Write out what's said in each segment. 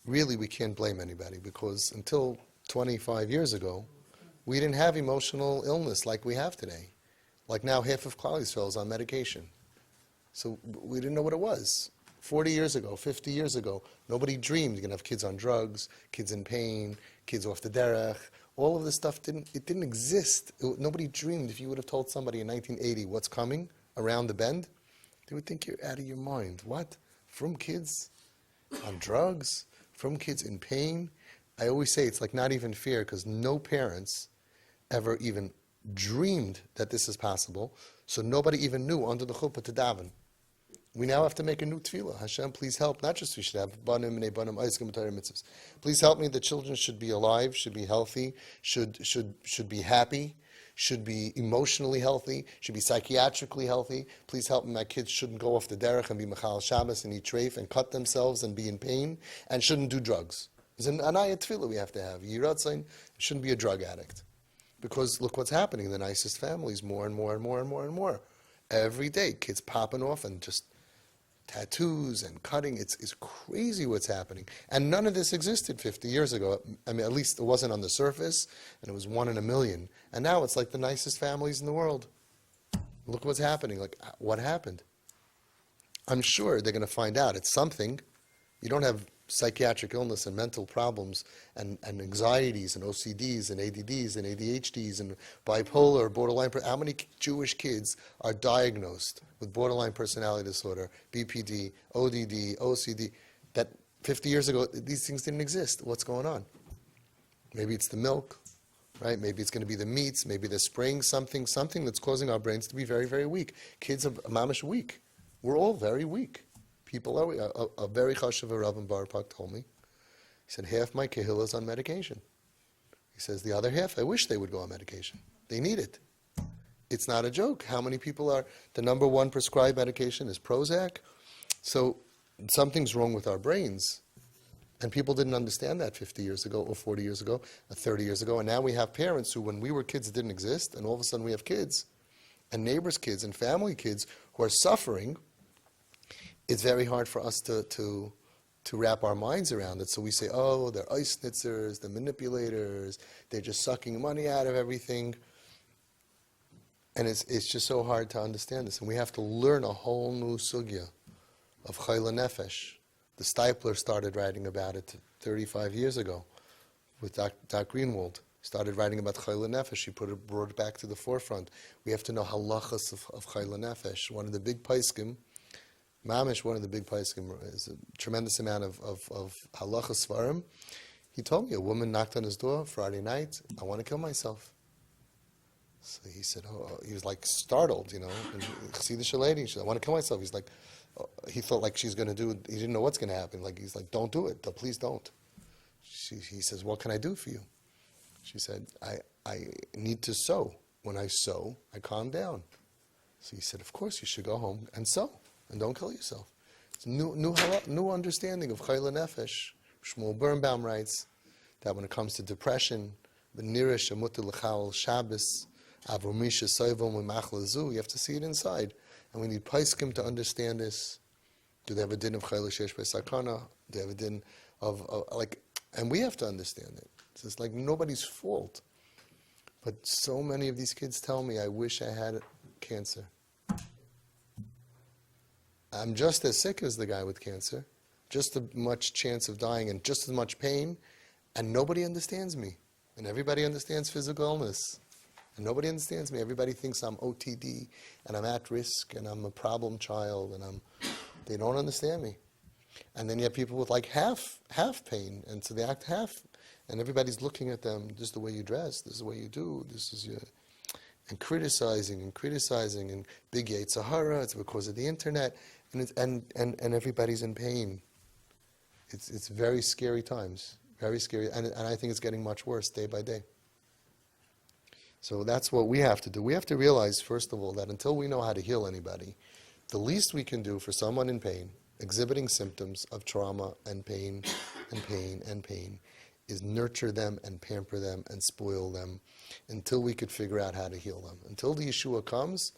really we can't blame anybody, because until 25 years ago, we didn't have emotional illness like we have today. Like now, half of Klal Yisrael is on medication. So we didn't know what it was. 40 years ago, 50 years ago, nobody dreamed you're going to have kids on drugs, kids in pain, kids off the derech. All of this stuff didn't exist. Nobody dreamed. If you would have told somebody in 1980 what's coming around the bend, they would think you're out of your mind. What? From kids on drugs? From kids in pain? I always say it's like not even fair, because no parents ever even dreamed that this is possible. So nobody even knew under the chuppah to daven. We now have to make a new tefillah. Hashem, please help. Not just we should have banim and banim aiskim Torah mitzvahs. Please help me. The children should be alive, should be healthy, should be happy, should be emotionally healthy, should be psychiatrically healthy. Please help me. My kids shouldn't go off the derech and be machal Shabbos and eat treif and cut themselves and be in pain, and shouldn't do drugs. There's an anayat tefillah we have to have. Yiratzain shouldn't be a drug addict. Because look what's happening in the nicest families, more and more and more and more and more. Every day, kids popping off and just tattoos and cutting. It's crazy what's happening. And none of this existed 50 years ago. I mean, at least it wasn't on the surface, and it was 1 in a million. And now it's like the nicest families in the world. Look what's happening. Like, what happened? I'm sure they're going to find out. It's something. You don't have psychiatric illness and mental problems and anxieties and OCDs and ADDs and ADHDs and bipolar or borderline. How many Jewish kids are diagnosed with borderline personality disorder, BPD, ODD, OCD, that 50 years ago these things didn't exist? What's going on? Maybe it's the milk, right? Maybe it's going to be the meats. Maybe they're spraying something that's causing our brains to be very, very weak. Kids are mamish weak. We're all very weak. People are, a very chashuv Rav in Bar Park told me, he said, half my kehillah is on medication. He says, the other half, I wish they would go on medication. They need it. It's not a joke. How many people are, the number one prescribed medication is Prozac. So something's wrong with our brains. And people didn't understand that 50 years ago or 40 years ago or 30 years ago. And now we have parents who, when we were kids, didn't exist. And all of a sudden we have kids and neighbors' kids and family kids who are suffering. It's very hard for us to wrap our minds around it. So we say, oh, they're ice schnitzers, they're manipulators, they're just sucking money out of everything. And it's just so hard to understand this. And we have to learn a whole new sugya of chayla nefesh. The Stipler started writing about it 35 years ago with Dr. Greenwald. Started writing about chayla nefesh. He brought it back to the forefront. We have to know halachas of chayla nefesh. One of the big paiskim, Mamish, one of the big paiskim, is a tremendous amount of halacha svarim. He told me a woman knocked on his door Friday night. I want to kill myself. So he said, he was like startled, and see the lady. She said, I want to kill myself. He's like, he thought like she's going to do it. He didn't know what's going to happen. Like he's like, don't do it. Please don't. He says, what can I do for you? She said, I need to sew. When I sew, I calm down. So he said, of course you should go home and sew. And don't kill yourself. It's a new understanding of chayla nefesh. Shmuel Birnbaum writes that when it comes to depression, v'nirish amutu l'chal Shabbos, avomisha soivom u'machlazu, you have to see it inside. And we need paiskim to understand this. Do they have a din of chayla shesh b'sakana? Do they have a din of and we have to understand it. It's just like nobody's fault. But so many of these kids tell me, I wish I had cancer. I'm just as sick as the guy with cancer, just as much chance of dying and just as much pain, and nobody understands me. And everybody understands physical illness. And nobody understands me. Everybody thinks I'm OTD, and I'm at risk, and I'm a problem child, and they don't understand me. And then you have people with like half pain, and so they act half, and everybody's looking at them, this is the way you dress, this is the way you do, this is your... And criticizing, and big Yetzer Hara, it's because of the internet, and everybody's in pain. It's very scary times, very scary, and I think it's getting much worse day by day. So that's what we have to do. We have to realize, first of all, that until we know how to heal anybody, the least we can do for someone in pain, exhibiting symptoms of trauma and pain, is nurture them and pamper them and spoil them until we could figure out how to heal them. Until the Yeshua comes,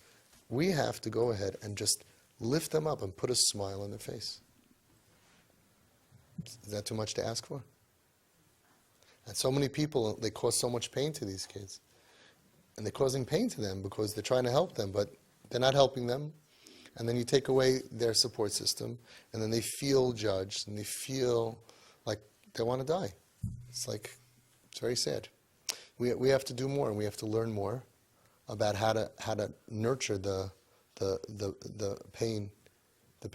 we have to go ahead and just lift them up and put a smile on their face. Is that too much to ask for? And so many people, they cause so much pain to these kids. And they're causing pain to them because they're trying to help them, but they're not helping them. And then you take away their support system, and then they feel judged, and they feel like they want to die. It's very sad. We have to do more, and we have to learn more about how to nurture the pain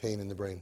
in the brain.